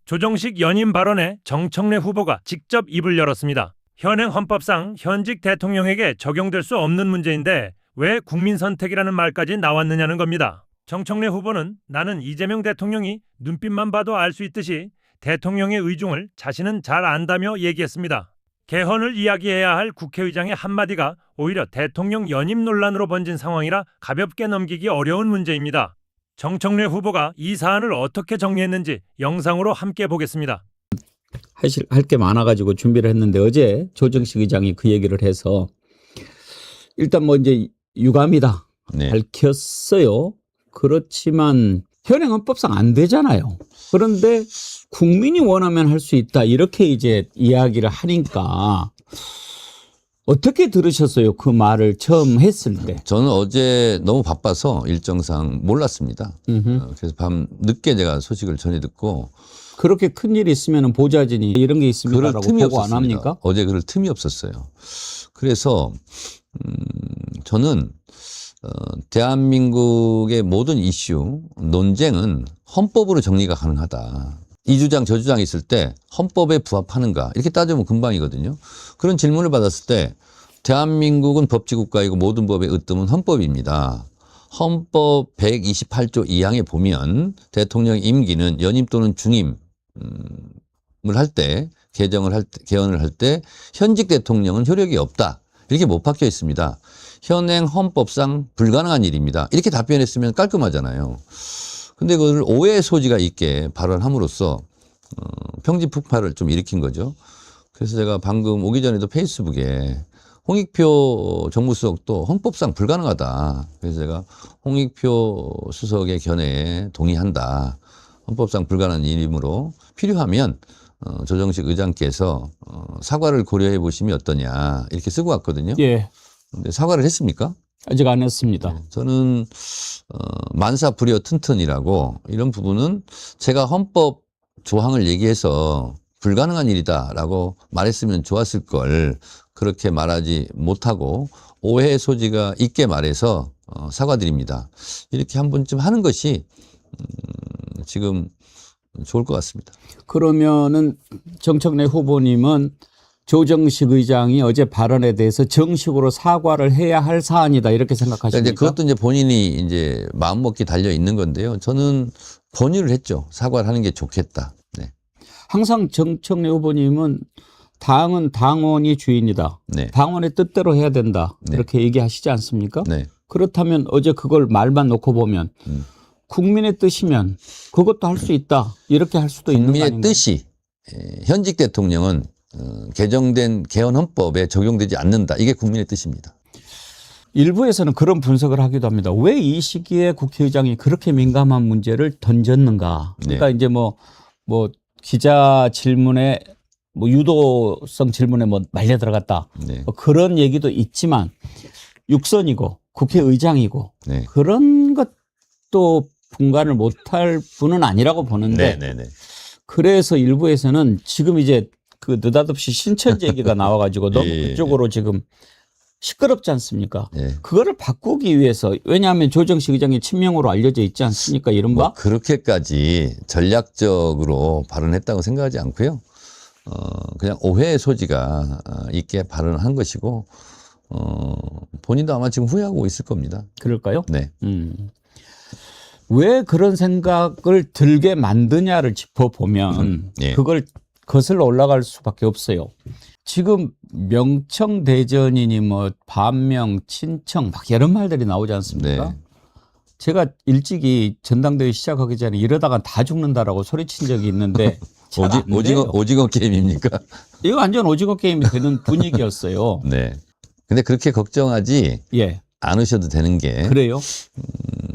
조정식 연임 발언에 정청래 후보가 직접 입을 열었습니다. 현행 헌법상 현직 대통령에게 적용될 수 없는 문제인데 왜 국민 선택이라는 말까지 나왔느냐는 겁니다. 정청래 후보는 나는 이재명 대통령이 눈빛만 봐도 알 수 있듯이 대통령의 의중을 자신은 잘 안다며 얘기했습니다. 개헌을 이야기해야 할 국회의장의 한마디가 오히려 대통령 연임 논란으로 번진 상황이라 가볍게 넘기기 어려운 문제입니다. 정청래 후보가 이 사안을 어떻게 정리했는지 영상으로 함께 보겠습니다. 할 게 많아가지고 준비를 했는데 어제 조정식 의장이 그 얘기를 해서 일단 뭐 이제 유감이다 네. 밝혔어요. 그렇지만 현행 헌법상 안 되잖아요. 그런데 국민이 원하면 할 수 있다 이렇게 이제 이야기를 하니까 어떻게 들으셨어요? 그 말을 처음 했을 때. 저는 어제 너무 바빠서 일정상 몰랐습니다. 그래서 밤 늦게 제가 소식을 전해 듣고 그렇게 큰 일이 있으면 보좌진이 이런 게 있습니다라고 틈이 보고 안 없었습니다. 합니까? 어제 그럴 틈이 없었어요. 그래서 저는 대한민국의 모든 이슈, 논쟁은 헌법으로 정리가 가능하다. 이 주장 저 주장 있을 때 헌법에 부합하는가 이렇게 따지면 금방이거든요. 그런 질문을 받았을 때 대한민국은 법치국가이고 모든 법의 으뜸은 헌법입니다. 헌법 128조 2항에 보면 대통령 임기는 연임 또는 중임을 할 때 개헌을 할 때 현직 대통령은 효력이 없다. 이렇게 못 박혀 있습니다. 현행 헌법상 불가능한 일입니다. 이렇게 답변했으면 깔끔하잖아요. 근데 그걸 오해의 소지가 있게 발언함으로써 평지 폭발을 좀 일으킨 거죠. 그래서 제가 방금 오기 전에도 페이스북에 홍익표 정무수석도 헌법상 불가능하다. 그래서 제가 홍익표 수석의 견해에 동의한다. 헌법상 불가능한 일이므로 필요하면 조정식 의장께서 사과를 고려해 보시면 어떠냐 이렇게 쓰고 왔거든요. 예. 근데 사과를 했습니까? 아직 안 했습니다. 저는 만사 불여 튼튼이라고 이런 부분은 제가 헌법 조항을 얘기해서 불가능한 일이다라고 말했으면 좋았을 걸 그렇게 말하지 못하고 오해의 소지가 있게 말해서 사과드립니다. 이렇게 한 번쯤 하는 것이 지금 좋을 것 같습니다. 그러면은 정청래 후보님은 조정식 의장이 어제 발언에 대해서 정식으로 사과를 해야 할 사안이다 이렇게 생각하십니까? 이제 그것도 이제 본인이 이제 마음먹기 달려 있는 건데요. 저는 권유를 했죠. 사과를 하는 게 좋겠다. 네. 항상 정청래 후보님은 당은 당원이 주인이다. 네. 당원의 뜻대로 해야 된다. 네. 이렇게 얘기하시지 않습니까? 네. 그렇다면 어제 그걸 말만 놓고 보면 국민의 뜻이면 그것도 할 수 있다. 이렇게 할 수도 있는 거 국민의 아닌가요? 뜻이 현직 대통령은 개정된 개헌 헌법에 적용되지 않는다. 이게 국민의 뜻입니다. 일부에서는 그런 분석을 하기도 합니다. 왜 이 시기에 국회의장이 그렇게 민감한 문제를 던졌는가? 그러니까 네. 이제 뭐 기자 질문에 뭐 유도성 질문에 뭐 말려 들어갔다. 네. 뭐 그런 얘기도 있지만 육선이고 국회의장이고 네. 그런 것도 분간을 못할 분은 아니라고 보는데 네. 그래서 일부에서는 지금 이제 그 느닷없이 신천 얘기가 나와가지고 너무 예. 그쪽으로 지금 시끄럽지 않습니까? 네. 그거를 바꾸기 위해서 왜냐하면 조정식 의장의 친명으로 알려져 있지 않습니까? 이른바 뭐 그렇게까지 전략적으로 발언했다고 생각하지 않고요. 그냥 오해의 소지가 있게 발언한 것이고 본인도 아마 지금 후회하고 있을 겁니다. 그럴까요? 네. 왜 그런 생각을 들게 만드냐를 짚어보면 예. 그걸 거슬러 올라갈 수밖에 없어요. 지금 명청대전이니 뭐 반명, 친청 막 여러 말들이 나오지 않습니까? 네. 제가 일찍이 전당대회 시작하기 전에 이러다가 다 죽는다라고 소리친 적이 있는데 잘 안 돼요. 오징어 게임입니까? 이거 완전 오징어 게임이 되는 분위기였어요. 네. 근데 그렇게 걱정하지 예, 않으셔도 되는 게 그래요?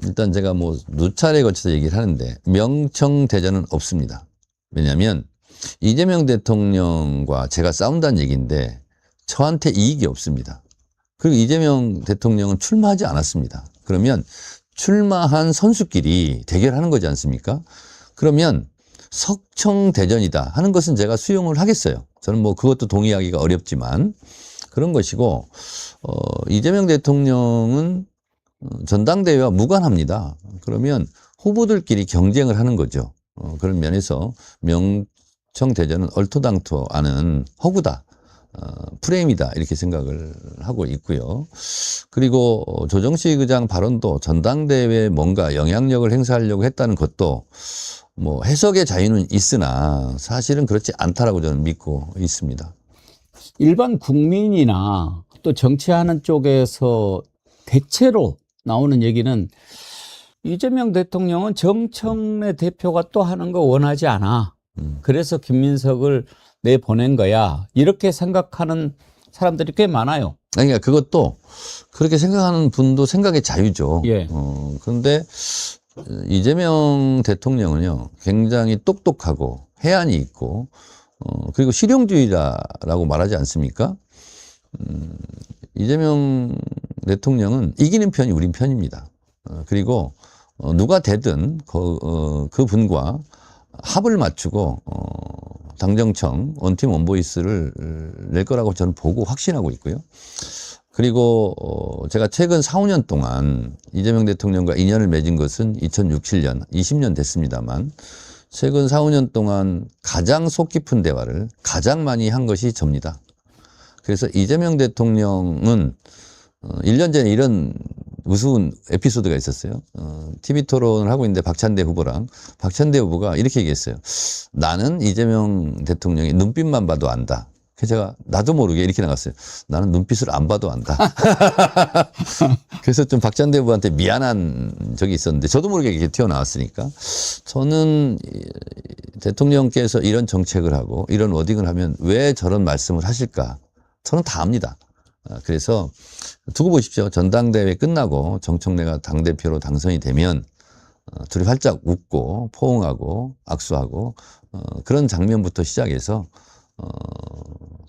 일단 제가 뭐 누차례 거쳐서 얘기를 하는데 명청대전은 없습니다. 왜냐하면 이재명 대통령과 제가 싸운다는 얘기인데 저한테 이익이 없습니다. 그리고 이재명 대통령은 출마하지 않았습니다. 그러면 출마한 선수끼리 대결하는 거지 않습니까? 그러면 석청대전이다 하는 것은 제가 수용을 하겠어요. 저는 뭐 그것도 동의하기가 어렵지만 그런 것이고 이재명 대통령은 전당대회와 무관합니다. 그러면 후보들끼리 경쟁을 하는 거죠. 그런 면에서 명청대전은 얼토당토하는 허구다. 프레임이다. 이렇게 생각을 하고 있고요. 그리고 조정식 의장 발언도 전당대회에 뭔가 영향력을 행사하려고 했다는 것도 뭐 해석의 자유는 있으나 사실은 그렇지 않다라고 저는 믿고 있습니다. 일반 국민이나 또 정치하는 쪽에서 대체로 나오는 얘기는 이재명 대통령은 정청래 대표가 또 하는 거 원하지 않아. 그래서 김민석을 내보낸 거야. 이렇게 생각하는 사람들이 꽤 많아요. 그러니까 그것도 그렇게 생각하는 분도 생각의 자유죠. 예. 그런데 이재명 대통령은요, 굉장히 똑똑하고 해안이 있고, 그리고 실용주의자라고 말하지 않습니까? 이재명 대통령은 이기는 편이 우린 편입니다. 그리고 누가 되든 그 분과 합을 맞추고 당정청 원팀 원보이스를 낼 거라고 저는 보고 확신하고 있고요. 그리고 제가 최근 4, 5년 동안 이재명 대통령과 인연을 맺은 것은 2006, 7년, 20년 됐습니다만 최근 4, 5년 동안 가장 속 깊은 대화를 가장 많이 한 것이 접니다. 그래서 이재명 대통령은 1년 전에 이런 우스운 에피소드가 있었어요. TV 토론을 하고 있는데 박찬대 후보가 이렇게 얘기했어요. 나는 이재명 대통령의 눈빛만 봐도 안다. 그래서 제가 나도 모르게 이렇게 나갔어요. 나는 눈빛을 안 봐도 안다. 그래서 좀 박찬대 후보한테 미안한 적이 있었는데 저도 모르게 이렇게 튀어나왔으니까 저는 대통령께서 이런 정책을 하고 이런 워딩을 하면 왜 저런 말씀을 하실까? 저는 다 압니다. 그래서 두고 보십시오. 전당대회 끝나고 정청래가 당대표로 당선이 되면 둘이 활짝 웃고 포옹하고 악수하고 그런 장면부터 시작해서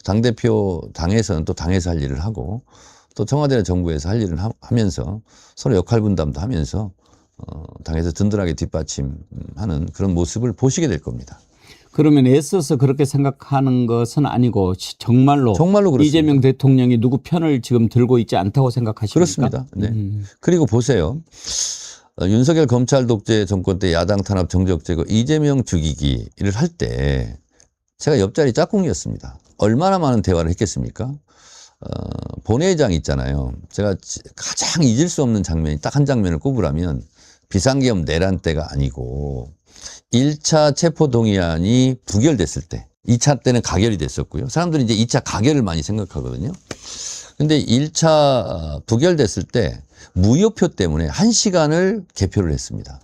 당대표 당에서는 또 당에서 할 일을 하고 또 청와대나 정부에서 할 일을 하면서 서로 역할 분담도 하면서 당에서 든든하게 뒷받침하는 그런 모습을 보시게 될 겁니다. 그러면 애써서 그렇게 생각하는 것은 아니고 정말로 그렇습니다. 이재명 대통령이 누구 편을 지금 들고 있지 않다고 생각하십니까? 그렇습니다. 네. 그리고 보세요. 윤석열 검찰 독재 정권 때 야당 탄압 정적 제거 이재명 죽이기를 할 때 제가 옆자리 짝꿍이었습니다. 얼마나 많은 대화를 했겠습니까? 본회의장 있잖아요. 제가 가장 잊을 수 없는 장면이 딱 한 장면을 꼽으라면 비상계엄 내란 때가 아니고 1차 체포동의안이 부결됐을 때 2차 때는 가결이 됐었고요. 사람들이 이제 2차 가결을 많이 생각하거든요. 근데 1차 부결됐을 때 무효표 때문에 1시간을 개표를 했습니다.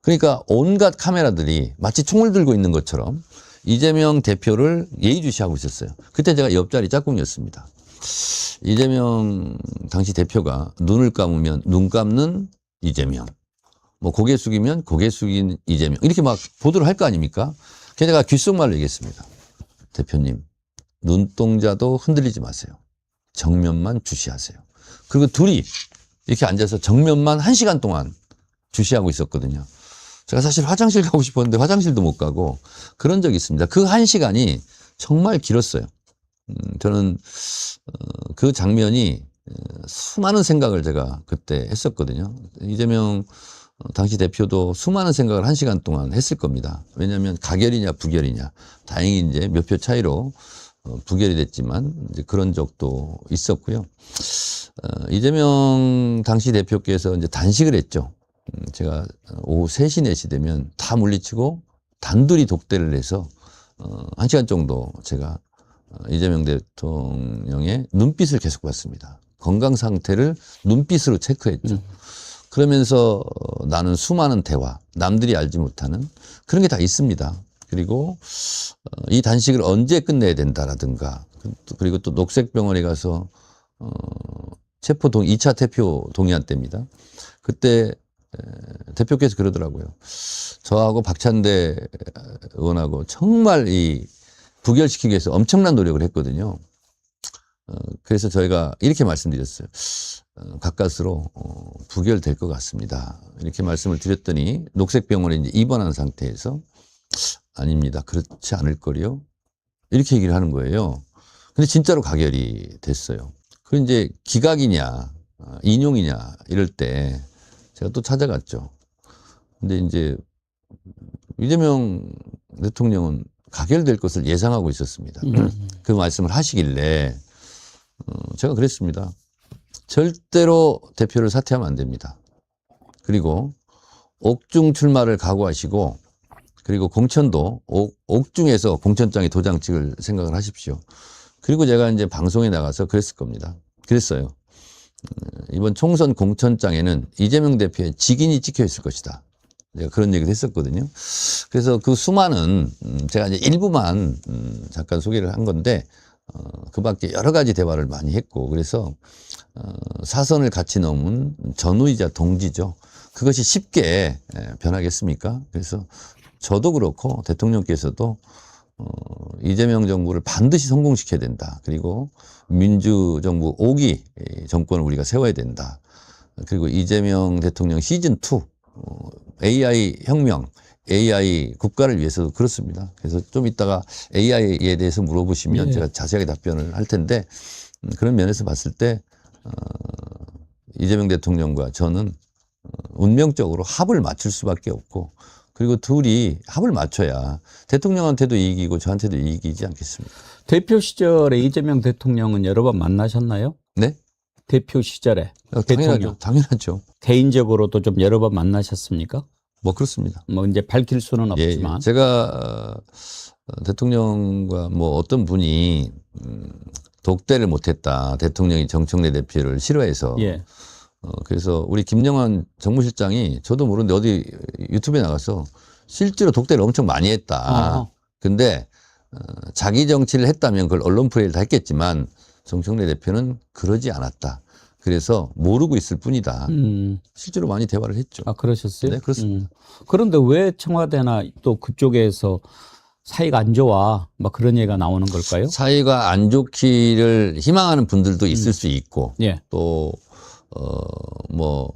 그러니까 온갖 카메라들이 마치 총을 들고 있는 것처럼 이재명 대표를 예의주시하고 있었어요. 그때 제가 옆자리 짝꿍이었습니다. 이재명 당시 대표가 눈을 감으면 눈 감는 이재명, 뭐 고개 숙이면 고개 숙인 이재명 이렇게 막 보도를 할 거 아닙니까? 그래서 제가 귓속말로 얘기했습니다. 대표님, 눈동자도 흔들리지 마세요. 정면만 주시하세요. 그리고 둘이 이렇게 앉아서 정면만 1시간 동안 주시하고 있었거든요. 제가 사실 화장실 가고 싶었는데 화장실도 못 가고 그런 적이 있습니다. 그 1시간이 정말 길었어요. 저는 그 장면이 수많은 생각을 제가 그때 했었거든요. 이재명 당시 대표도 수많은 생각을 1시간 동안 했을 겁니다. 왜냐하면 가결이냐 부결이냐. 다행히 이제 몇 표 차이로 부결이 됐지만 이제 그런 적도 있었고요. 이재명 당시 대표께서 이제 단식을 했죠. 제가 오후 3시, 4시 되면 다 물리치고 단둘이 독대를 해서 1시간 정도 제가 이재명 대통령의 눈빛을 계속 봤습니다. 건강 상태를 눈빛으로 체크했죠. 그러면서 나는 수많은 대화, 남들이 알지 못하는 그런 게 다 있습니다. 그리고 이 단식을 언제 끝내야 된다라든가 그리고 또 녹색병원에 가서 체포 2차 대표 동의안 때입니다. 그때 대표께서 그러더라고요. 저하고 박찬대 의원하고 정말 이 부결시키기 위해서 엄청난 노력을 했거든요. 그래서 저희가 이렇게 말씀드렸어요. 가까스로 부결될 것 같습니다. 이렇게 말씀을 드렸더니 녹색병원에 이제 입원한 상태에서 아닙니다. 그렇지 않을 거요. 이렇게 얘기를 하는 거예요. 근데 진짜로 가결이 됐어요. 그리고 이제 기각이냐, 인용이냐 이럴 때 제가 또 찾아갔죠. 근데 이제 이재명 대통령은 가결될 것을 예상하고 있었습니다. 그 말씀을 하시길래 제가 그랬습니다. 절대로 대표를 사퇴하면 안 됩니다. 그리고 옥중 출마를 각오하시고 그리고 공천도 옥중에서 공천장에 도장 찍을 생각을 하십시오. 그리고 제가 이제 방송에 나가서 그랬을 겁니다. 그랬어요. 이번 총선 공천장에는 이재명 대표의 직인이 찍혀 있을 것이다. 제가 그런 얘기를 했었거든요. 그래서 그 수많은 제가 이제 일부만 잠깐 소개를 한 건데 그 밖에 여러 가지 대화를 많이 했고 그래서 사선을 같이 넘은 전우이자 동지죠. 그것이 쉽게 변하겠습니까? 그래서 저도 그렇고 대통령께서도 이재명 정부를 반드시 성공시켜야 된다. 그리고 민주정부 5기 정권을 우리가 세워야 된다. 그리고 이재명 대통령 시즌2 AI 혁명, AI 국가를 위해서도 그렇습니다. 그래서 좀 이따가 AI에 대해서 물어보시면 제가 자세하게 답변을 할 텐데 그런 면에서 봤을 때 이재명 대통령과 저는 운명적으로 합을 맞출 수밖에 없고 그리고 둘이 합을 맞춰야 대통령한테도 이익이고 저한테도 이익이지 않겠습니까? 대표 시절에 이재명 대통령은 여러 번 만나셨나요? 네? 대표 시절에 당연하죠. 당연하죠. 개인적으로도 좀 여러 번 만나셨습니까? 뭐 그렇습니다. 뭐 이제 밝힐 수는 예, 없지만 제가 대통령과 뭐 어떤 분이 독대를 못했다. 대통령이 정청래 대표를 싫어해서. 예. 그래서 우리 김영환 정무실장이 저도 모르는데 어디 유튜브에 나가서 실제로 독대를 엄청 많이 했다. 어허. 근데 자기 정치를 했다면 그걸 언론 플레이를 다 했겠지만 정청래 대표는 그러지 않았다. 그래서 모르고 있을 뿐이다. 실제로 많이 대화를 했죠. 아, 그러셨어요? 네, 그렇습니다. 그런데 왜 청와대나 또 그쪽에서 사이가 안 좋아 막 그런 얘기가 나오는 걸까요? 사이가 안 좋기를 희망하는 분들도 있을 수 있고 예. 또 뭐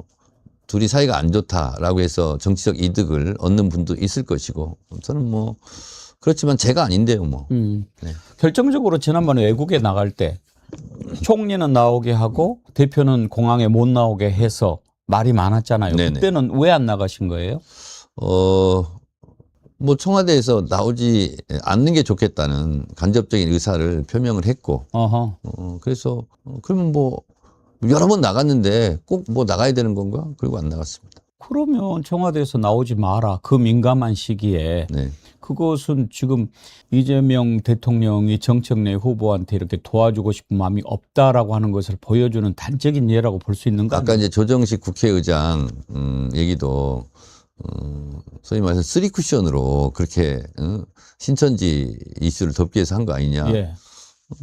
둘이 사이가 안 좋다라고 해서 정치적 이득을 얻는 분도 있을 것이고 저는 뭐 그렇지만 제가 아닌데요 뭐. 네. 결정적으로 지난번에 외국에 나갈 때 총리는 나오게 하고 대표는 공항에 못 나오게 해서 말이 많았잖아요. 네네. 그때는 왜 안 나가신 거예요? 뭐 청와대에서 나오지 않는 게 좋겠다는 간접적인 의사를 표명을 했고 어허. 그래서 그러면 뭐 여러 번 나갔는데 꼭 뭐 나가야 되는 건가? 그리고 안 나갔습니다. 그러면 청와대에서 나오지 마라. 그 민감한 시기에. 네. 그것은 지금 이재명 대통령이 정청래 후보한테 이렇게 도와주고 싶은 마음이 없다라고 하는 것을 보여주는 단적인 예라고 볼 수 있는 거 아까 아니에요? 이제 조정식 국회의장 얘기도 소위 말해서 쓰리 쿠션으로 그렇게 신천지 이슈를 덮기 위해서 한 거 아니냐. 예.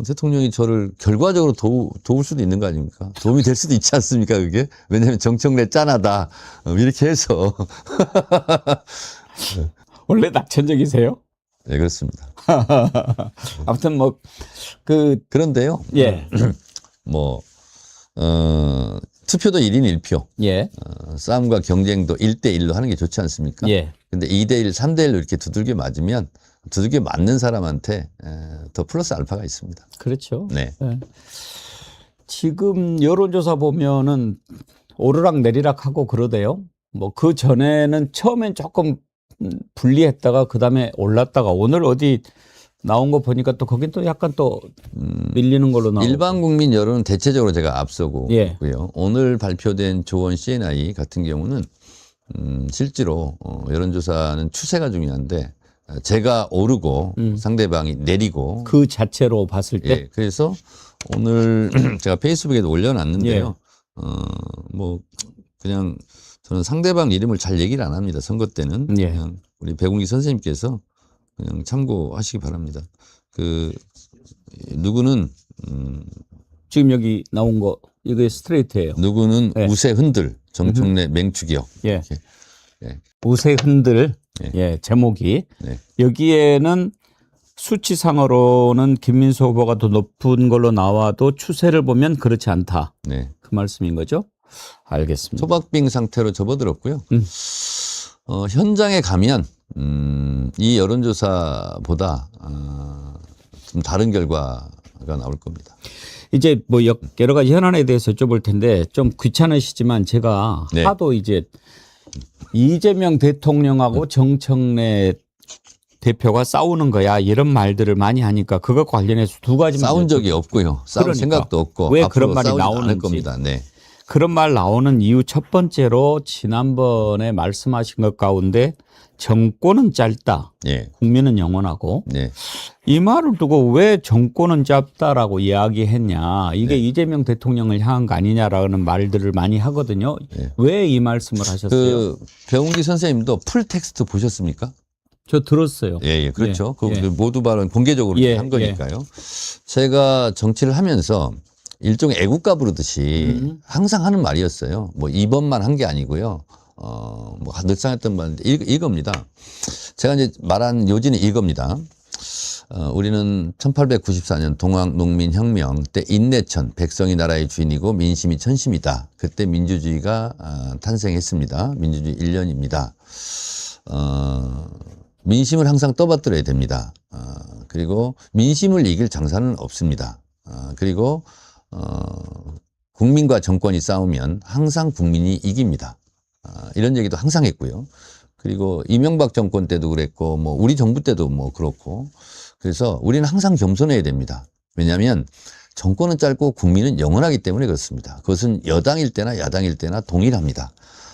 대통령이 저를 결과적으로 도울 수도 있는 거 아닙니까? 도움이 될 수도 있지 않습니까, 그게? 왜냐하면 정청래 짠하다. 이렇게 해서. 원래 낙천적이세요? 네, 그렇습니다. 아무튼 뭐 그런데요. 예. 뭐, 투표도 1인 1표. 예. 싸움과 경쟁도 1대1로 하는 게 좋지 않습니까? 예. 근데 2대1, 3대1로 이렇게 두들겨 맞으면 두들겨 맞는 사람한테 더 플러스 알파가 있습니다. 그렇죠. 네. 예. 지금 여론조사 보면은 오르락 내리락 하고 그러대요. 뭐 그 전에는 처음엔 조금 불리했다가 그 다음에 올랐다가 오늘 어디 나온 거 보니까 또 거긴 또 약간 또 밀리는 걸로 나오고. 일반 국민 여론은 대체적으로 제가 앞서고 예. 있고요. 오늘 발표된 조원 CNI 같은 경우는 실제로 여론조사는 추세가 중요한데 제가 오르고 상대방이 내리고 그 자체로 봤을 때. 예, 그래서 오늘 제가 페이스북에도 올려놨는데요. 뭐 그냥 저는 상대방 이름을 잘 얘기를 안 합니다. 선거 때는 예. 그냥 우리 백운기 선생님께서 그냥 참고하시기 바랍니다. 그 누구는 지금 여기 나온 거 이게 스트레이트예요. 누구는 예. 우세 흔들 정청래 맹추기역. 예. 예. 우세 흔들. 예. 예, 제목이. 네. 여기에는 수치상으로는 김민수 후보가 더 높은 걸로 나와도 추세를 보면 그렇지 않다. 네. 그 말씀인 거죠? 알겠습니다. 초박빙 상태로 접어들었고요. 현장에 가면 이 여론조사보다 좀 다른 결과가 나올 겁니다. 이제 뭐 여러 가지 현안에 대해서 여쭤볼 텐데 좀 귀찮으시지만 제가 네. 하도 이제 이재명 대통령하고 정청래 대표가 싸우는 거야 이런 말들을 많이 하니까 그것과 관련해서 두 가지만 싸운 적이 없고요. 싸울 그러니까. 생각도 없고 왜 앞으로 그런 말이 싸우지 않을 나오는지. 겁니다. 네. 그런 말 나오는 이유 첫 번째로 지난번에 말씀하신 것 가운데 정권은 짧다. 예. 국민은 영원하고 네. 이 말을 두고 왜 정권은 짧다라고 이야기했냐. 이게 네. 이재명 대통령을 향한 거 아니냐라는 말들을 많이 하거든요. 네. 왜 이 말씀을 하셨어요? 그 배웅기 선생님도 풀 텍스트 보셨습니까? 저 들었어요. 예, 예, 그렇죠. 예, 그 예. 모두 발언 공개적으로 예, 한 거니까요. 제가 정치를 하면서 일종의 애국가 부르듯이 항상 하는 말이었어요. 뭐 이번만 한 게 아니고요. 뭐 늘상 했던 말인데 이겁니다. 제가 이제 말한 요지는 이겁니다. 우리는 1894년 동학농민혁명 때 인내천, 백성이 나라의 주인이고 민심이 천심이다. 그때 민주주의가 탄생했습니다. 민주주의 1년입니다. 민심을 항상 떠받들어야 됩니다. 그리고 민심을 이길 장사는 없습니다. 그리고 국민과 정권이 싸우면 항상 국민이 이깁니다. 이런 얘기도 항상 했고요. 그리고 이명박 정권 때도 그랬고, 뭐 우리 정부 때도 뭐 그렇고, 그래서 우리는 항상 겸손해야 됩니다. 왜냐하면 정권은 짧고 국민은 영원하기 때문에 그렇습니다. 그것은 여당일 때나 야당일 때나 동일합니다.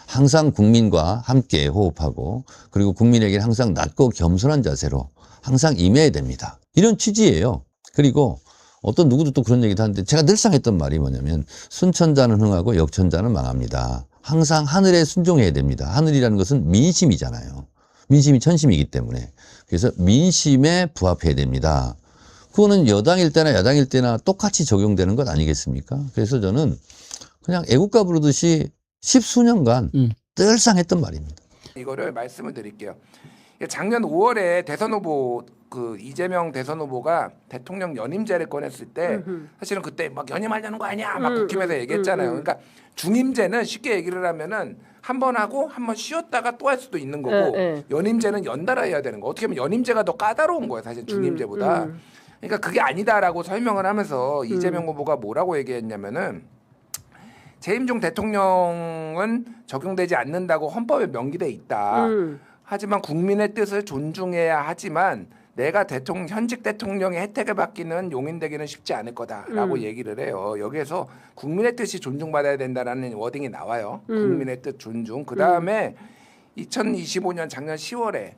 항상 국민과 함께 호흡하고, 그리고 국민에게 항상 낮고 겸손한 자세로 항상 임해야 됩니다. 이런 취지예요. 그리고 어떤 누구도 또 그런 얘기도 하는데 제가 늘상 했던 말이 뭐냐면 순천자는 흥하고 역천자는 망합니다. 항상 하늘에 순종해야 됩니다. 하늘이라는 것은 민심이잖아요. 민심이 천심이기 때문에. 그래서 민심에 부합해야 됩니다. 그거는 여당일 때나 야당일 때나 똑같이 적용되는 것 아니겠습니까? 그래서 저는 그냥 애국가 부르듯이 십수년간 늘상 했던 말입니다. 이거를 말씀을 드릴게요. 작년 5월에 대선 후보 그 이재명 대선 후보가 대통령 연임제를 꺼냈을 때 사실은 그때 막 연임하려는 거 아니야 막 국힘에서 얘기했잖아요. 그러니까 중임제는 쉽게 얘기를 하면은 한 번 하고 한 번 쉬었다가 또 할 수도 있는 거고 연임제는 연달아 해야 되는 거. 어떻게 보면 연임제가 더 까다로운 거예요, 사실 중임제보다. 그러니까 그게 아니다라고 설명을 하면서 이재명 후보가 뭐라고 얘기했냐면은 재임 중 대통령은 적용되지 않는다고 헌법에 명기돼 있다. 하지만 국민의 뜻을 존중해야 하지만 내가 현직 대통령의 혜택을 받기는 용인되기는 쉽지 않을 거다라고 얘기를 해요. 여기에서 국민의 뜻이 존중받아야 된다라는 워딩이 나와요. 국민의 뜻 존중. 그다음에 2025년 작년 10월에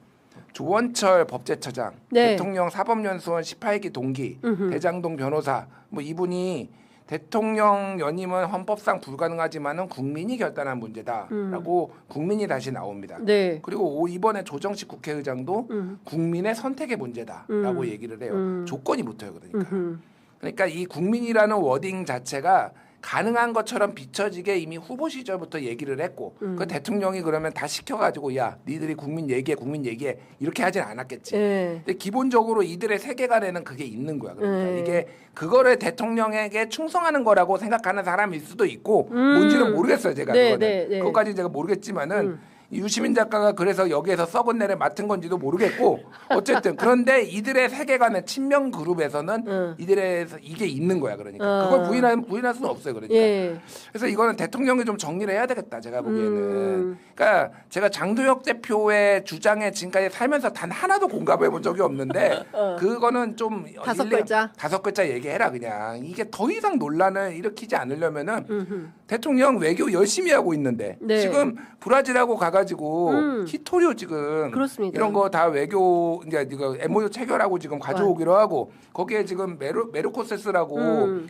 조원철 법제처장, 네. 대통령 사법연수원 18기 동기, 대장동 변호사 뭐 이분이 대통령 연임은 헌법상 불가능하지만은 국민이 결단한 문제다라고 국민이 다시 나옵니다. 네. 그리고 이번에 조정식 국회의장도 국민의 선택의 문제다라고 얘기를 해요. 조건이 붙어요, 그러니까. 그러니까 이 국민이라는 워딩 자체가 가능한 것처럼 비춰지게 이미 후보 시절부터 얘기를 했고 그 대통령이 그러면 다 시켜가지고 야 니들이 국민 얘기해 이렇게 하진 않았겠지. 네. 근데 기본적으로 이들의 세계관에는 그게 있는 거야. 그러니까 이게 그거를 대통령에게 충성하는 거라고 생각하는 사람일 수도 있고 뭔지는 모르겠어요. 제가 네, 그거는. 네, 네. 그것까지 제가 모르겠지만은 유시민 작가가 그래서 여기에서 썩은 내를 맡은 건지도 모르겠고 어쨌든 그런데 이들의 세계관의 친명 그룹에서는 이들의 이게 있는 거야. 그러니까 그걸 부인할 수는 없어요. 그러니까 예. 그래서 이거는 대통령이 좀 정리를 해야 되겠다. 제가 보기에는. 그러니까 제가 장도혁 대표의 주장에 지금까지 살면서 단 하나도 공감해 본 적이 없는데 그거는 좀 다섯 글자 얘기해라 그냥. 이게 더 이상 논란을 일으키지 않으려면은 대통령 외교 열심히 하고 있는데 네. 지금 브라질하고 가가지고 히토리오 지금 그렇습니다. 이런 거 다 외교 이제 이거 MOU 체결하고 지금 가져오기로 하고 거기에 지금 메르코세스라고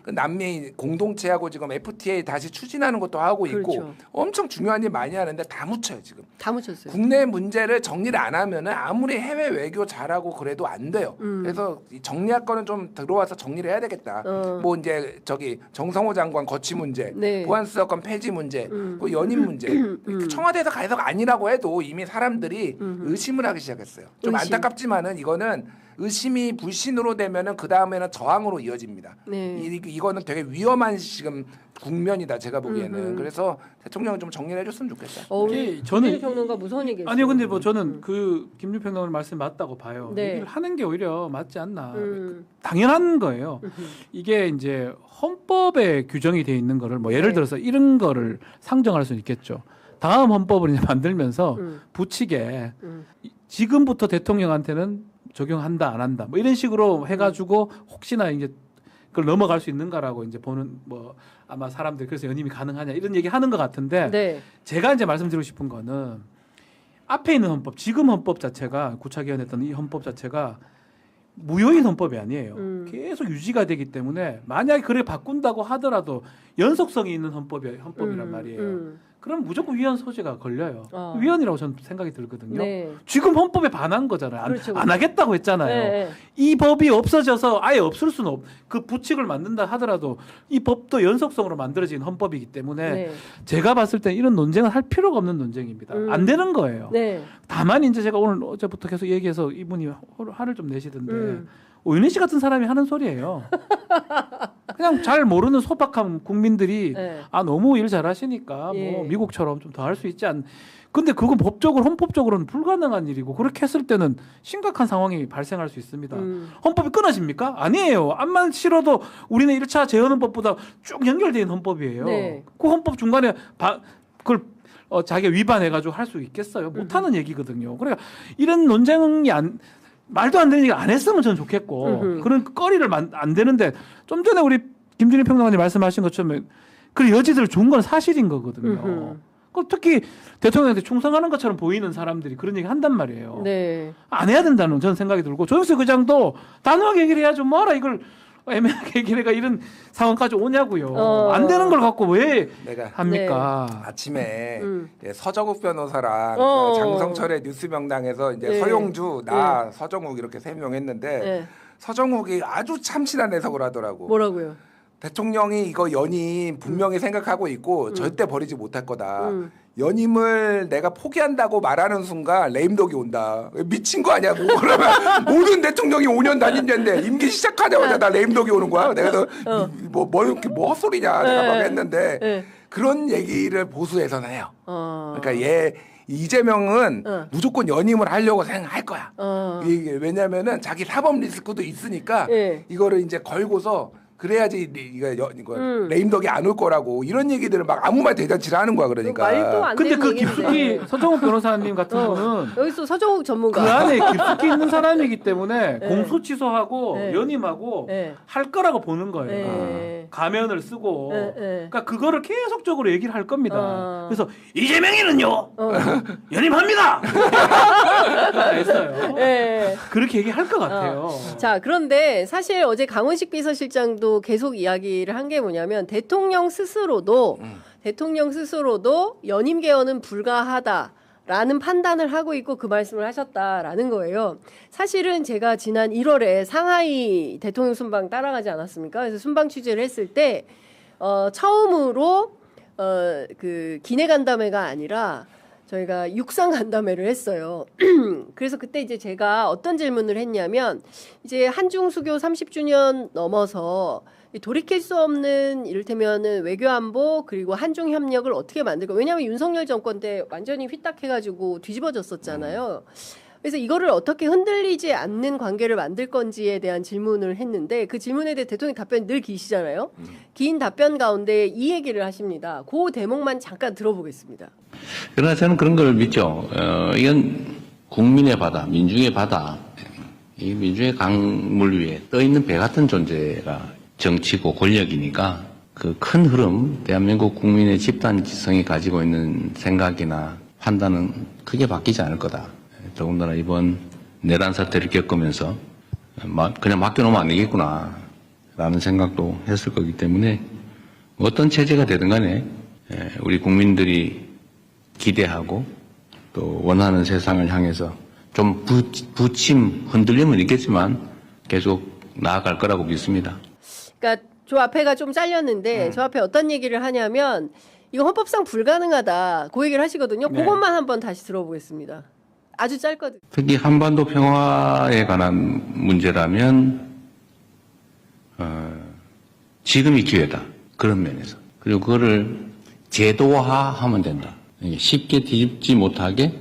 그 남미 공동체하고 지금 FTA 다시 추진하는 것도 하고 있고 그렇죠. 엄청 중요한 일 많이 하는데 다 묻혀요 지금. 다 묻혔어요. 국내 문제를 정리를 안 하면은 아무리 해외 외교 잘하고 그래도 안 돼요. 그래서 이 정리할 거는 좀 들어와서 정리를 해야 되겠다. 뭐 이제 저기 정성호 장관 거취 문제, 네. 보안수사권 폐지 문제, 그 연임 문제. 청와대에서 가해석 아니라고 해도 이미 사람들이 의심을 하기 시작했어요. 좀 의심. 안타깝지만은 이거는 의심이 불신으로 되면은 그 다음에는 저항으로 이어집니다. 네. 이거는 되게 위험한 지금 국면이다 제가 보기에는. 그래서 대통령은 좀 정리를 해줬으면 좋겠다. 우리 저는 평론가 무서운 얘기. 아니요, 근데 뭐 저는 그 김준평 말씀 맞다고 봐요. 네. 얘기를 하는 게 오히려 맞지 않나. 당연한 거예요. 이게 이제 헌법에 규정이 돼 있는 거를 뭐 예를 네. 들어서 이런 거를 상정할 수는 있겠죠. 다음 헌법을 이제 만들면서 붙이게 지금부터 대통령한테는 적용한다 안 한다 뭐 이런 식으로 해가지고 혹시나 이제 그걸 넘어갈 수 있는가라고 이제 보는 뭐 아마 사람들 그래서 연임이 가능하냐 이런 얘기 하는 것 같은데 네. 제가 이제 말씀드리고 싶은 거는 앞에 있는 헌법 지금 헌법 자체가 구차개헌했던 이 헌법 자체가 무효인 헌법이 아니에요. 계속 유지가 되기 때문에 만약에 그래 바꾼다고 하더라도 연속성이 있는 헌법이란 말이에요. 그럼 무조건 위헌 소지가 걸려요. 위헌이라고 저는 생각이 들거든요. 네. 지금 헌법에 반한 거잖아요. 그렇죠, 안 하겠다고 했잖아요. 네. 이 법이 없어져서 아예 없을 수는 그 부칙을 만든다 하더라도 이 법도 연속성으로 만들어진 헌법이기 때문에 네. 제가 봤을 때 이런 논쟁은 할 필요가 없는 논쟁입니다. 안 되는 거예요. 네. 다만 이제 제가 오늘 어제부터 계속 얘기해서 이분이 화를 좀 내시던데 오윤희 씨 같은 사람이 하는 소리예요. 그냥 잘 모르는 소박한 국민들이 네. 아 너무 일 잘하시니까 예. 뭐 미국처럼 좀 더 할 수 있지 않. 근데 그건 법적으로 헌법적으로는 불가능한 일이고 그렇게 했을 때는 심각한 상황이 발생할 수 있습니다. 헌법이 끊어집니까? 아니에요. 암만 싫어도 우리는 1차 재헌헌법보다 쭉 연결되어 있는 헌법이에요. 네. 그 헌법 중간에 그걸 자기가 위반해가지고 할 수 있겠어요? 못하는 얘기거든요. 그러니까 이런 논쟁이 말도 안 되는 얘기 안 했으면 저는 좋겠고 그런 거리를 안 되는데 좀 전에 우리 김준일 평론가님 말씀하신 것처럼 그 여지들 준 건 사실인 거거든요. 특히 대통령한테 충성하는 것처럼 보이는 사람들이 그런 얘기 한단 말이에요. 네. 안 해야 된다는 저는 생각이 들고 조영수 의장도 단호하게 얘기를 해야죠. 뭐하라 이걸 애매하게 얘기해가 이런 상황까지 오냐고요. 안 되는 걸 갖고 왜 내가 합니까? 아침에 이제 서정욱 변호사랑 어. 장성철의 뉴스 명당에서 이제 네. 서용주, 나, 서정욱 이렇게 3명 했는데 네. 서정욱이 아주 참신한 해석을 하더라고. 뭐라고요? 대통령이 이거 연임 분명히 생각하고 있고 절대 버리지 못할 거다. 연임을 내가 포기한다고 말하는 순간 레임덕이 온다. 미친 거 아니야? 뭐 그러면 모든 대통령이 5년 다닌는데 임기 시작하자마자 나 레임덕이 오는 거야. 내가 뭐 헛소리냐 내가 막 했는데 네. 그런 얘기를 보수에서는 해요. 어. 그러니까 이재명은 어. 무조건 연임을 하려고 생각할 거야. 어. 이게 왜냐면은 자기 사법 리스크도 있으니까 예. 이거를 이제 걸고서 그래야지 이거 레임덕이 안 올 거라고 이런 얘기들을 막 아무 말 대잔치를 하는 거야. 그러니까. 말도 안 근데 되는 그 얘기인데. 깊숙이 서정욱 변호사님 같은 분은 여기서 서정욱 전문가. 그 안에 깊숙이 있는 사람이기 때문에 네. 공소 취소하고 네. 연임하고 네. 할 거라고 보는 거예요. 네. 가면을 쓰고. 네, 네. 그러니까 그거를 계속적으로 얘기를 할 겁니다. 어. 그래서 이재명이는요 연임합니다. 했어요. 네. 그렇게 얘기할 것 같아요. 자, 그런데 사실 어제 강훈식 비서실장도 계속 이야기를 한 게 뭐냐면 대통령 스스로도 연임 개헌은 불가하다라는 판단을 하고 있고 그 말씀을 하셨다라는 거예요. 사실은 제가 지난 1월에 상하이 대통령 순방 따라가지 않았습니까? 그래서 순방 취재를 했을 때 처음으로 그 기내 간담회가 아니라 저희가 육상 간담회를 했어요. 그래서 그때 이제 제가 어떤 질문을 했냐면 이제 한중 수교 30주년 넘어서 돌이킬 수 없는 이를테면은 외교안보 그리고 한중 협력을 어떻게 만들까? 왜냐하면 윤석열 정권 때 완전히 휘딱해가지고 뒤집어졌었잖아요. 그래서 이거를 어떻게 흔들리지 않는 관계를 만들 건지에 대한 질문을 했는데 그 질문에 대해 대통령 답변이 늘 기시잖아요. 긴 답변 가운데 이 얘기를 하십니다. 그 대목만 잠깐 들어보겠습니다. 그러나 저는 그런 걸 믿죠. 이건 국민의 바다, 민중의 바다, 이 민중의 강물 위에 떠 있는 배 같은 존재가 정치고 권력이니까 그 큰 흐름, 대한민국 국민의 집단 지성이 가지고 있는 생각이나 판단은 크게 바뀌지 않을 거다. 더군다나 이번 내란 사태를 겪으면서 그냥 맡겨놓으면 안 되겠구나 라는 생각도 했을 거기 때문에 어떤 체제가 되든 간에 우리 국민들이 기대하고 또 원하는 세상을 향해서 좀 부침 흔들림은 있겠지만 계속 나아갈 거라고 믿습니다. 그러니까 저 앞에가 좀 잘렸는데 저 앞에 어떤 얘기를 하냐면 이거 헌법상 불가능하다 그 얘기를 하시거든요. 네. 그것만 한번 다시 들어보겠습니다. 아주 짧거든요. 특히 한반도 평화에 관한 문제라면 지금이 기회다. 그런 면에서. 그리고 그거를 제도화하면 된다. 쉽게 뒤집지 못하게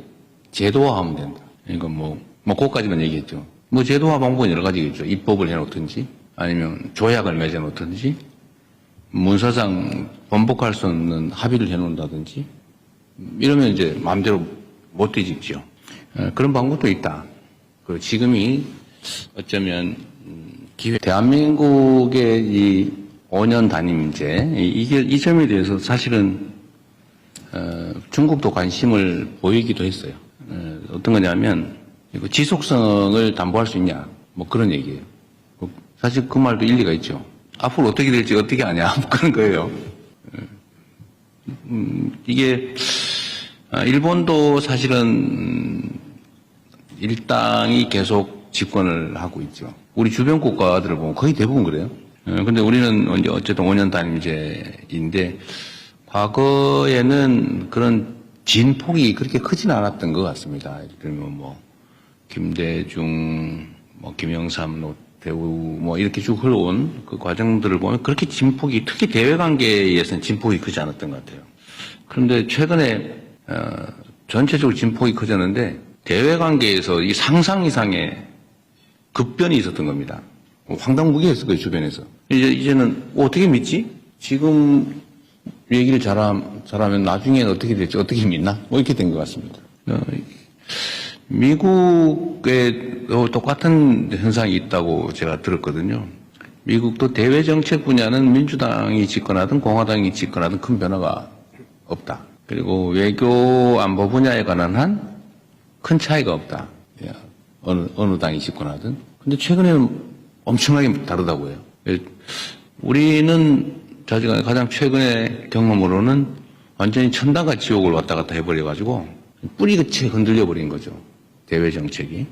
제도화하면 된다. 이거 뭐 그것까지만 얘기했죠. 뭐 제도화 방법은 여러 가지겠죠. 입법을 해놓든지 아니면 조약을 맺어놓든지 문서상 번복할 수 없는 합의를 해놓는다든지 이러면 이제 마음대로 못 뒤집죠. 그런 방법도 있다. 그 지금이 어쩌면 기회, 대한민국의 이 5년 단임제 이 점에 대해서 사실은 중국도 관심을 보이기도 했어요. 어떤 거냐면 이거 지속성을 담보할 수 있냐 뭐 그런 얘기예요. 사실 그 말도 일리가 있죠. 앞으로 어떻게 될지 어떻게 아냐 뭐 그런 거예요. 이게 일본도 사실은 일당이 계속 집권을 하고 있죠. 우리 주변 국가들을 보면 거의 대부분 그래요. 근데 우리는 어쨌든 5년 단임제인데 과거에는 그런 진폭이 그렇게 크지는 않았던 것 같습니다. 예를 들면 뭐 김대중, 뭐 김영삼, 노태우 뭐 이렇게 쭉 흘러온 그 과정들을 보면 그렇게 진폭이 특히 대외 관계에서는 진폭이 크지 않았던 것 같아요. 그런데 최근에 전체적으로 진폭이 커졌는데 대외 관계에서 이 상상 이상의 급변이 있었던 겁니다. 황당무계했을 거예요, 주변에서. 이제는 어떻게 믿지? 지금 얘기를 잘하면 나중에는 어떻게 될지 어떻게 믿나? 뭐 이렇게 된 것 같습니다. 미국에 똑같은 현상이 있다고 제가 들었거든요. 미국도 대외 정책 분야는 민주당이 집권하든 공화당이 집권하든 큰 변화가 없다. 그리고 외교 안보 분야에 관한 한 큰 차이가 없다. 어느 당이 집권하든. 근데 최근에는 엄청나게 다르다고 해요. 우리는 가장 최근의 경험으로는 완전히 천당과 지옥을 왔다 갔다 해버려가지고 뿌리끝이 흔들려 버린 거죠. 대외 정책이.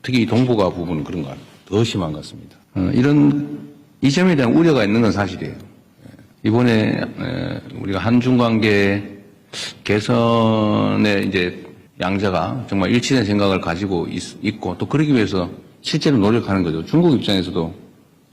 특히 동북아 부분은 그런 것 같아요. 더 심한 것 같습니다. 이 점에 대한 우려가 있는 건 사실이에요. 이번에 우리가 한중 관계 개선에 이제 양자가 정말 일치된 생각을 가지고 있고 또 그러기 위해서 실제로 노력하는 거죠. 중국 입장에서도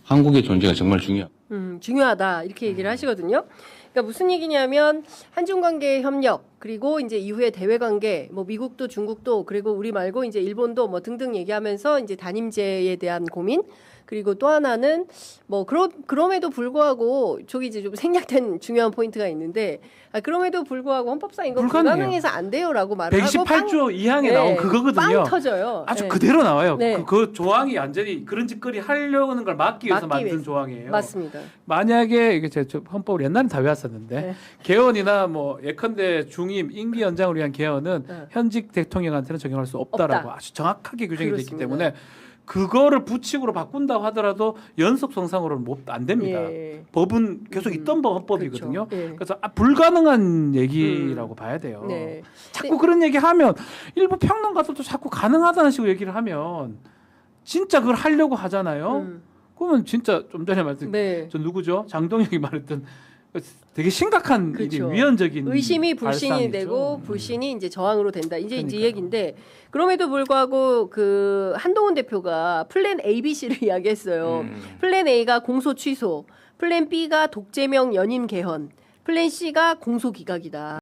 한국의 존재가 정말 중요하다. 중요하다 이렇게 얘기를 하시거든요. 그러니까 무슨 얘기냐면 한중 관계 협력 그리고 이제 이후에 대외 관계 뭐 미국도 중국도 그리고 우리 말고 이제 일본도 뭐 등등 얘기하면서 이제 단임제에 대한 고민 그리고 또 하나는 뭐 그럼에도 불구하고 저기 이제 좀 생략된 중요한 포인트가 있는데 그럼에도 불구하고 헌법상 이거 불가능해서 안 돼요라고 말을 하고 128조 2항에 나온 그거거든요. 빵 터져요. 아주 네. 그대로 나와요. 네. 그 조항이 완전히 그런 짓거리 하려는 걸 막기 위해서 만든 조항이에요. 맞습니다. 만약에 이게 제 헌법을 옛날에 다 외웠었는데 네. 개헌이나 뭐 예컨대 중임 임기 연장을 위한 개헌은 네. 현직 대통령한테는 적용할 수 없다라고 없다. 아주 정확하게 규정이 되어 있기 그렇습니다. 때문에 그거를 부칙으로 바꾼다고 하더라도 연속 성상으로는 안 됩니다. 예. 법은 계속 있던 헌법이거든요. 그렇죠. 예. 그래서 불가능한 얘기라고 봐야 돼요. 네. 자꾸 그런 얘기 하면 일부 평론가들도 자꾸 가능하다는 식으로 얘기를 하면 진짜 그걸 하려고 하잖아요. 그러면 진짜 좀 전에 말했던 네. 저 누구죠? 장동혁이 말했던 되게 심각한 일이 그렇죠. 위헌적인 의심이 불신이 발상이죠. 되고 불신이 이제 저항으로 된다. 이제 그러니까요. 얘기인데 그럼에도 불구하고 그 한동훈 대표가 플랜 A, B, C를 이야기했어요. 플랜 A가 공소 취소, 플랜 B가 독재명 연임 개헌, 플랜 C가 공소 기각이다.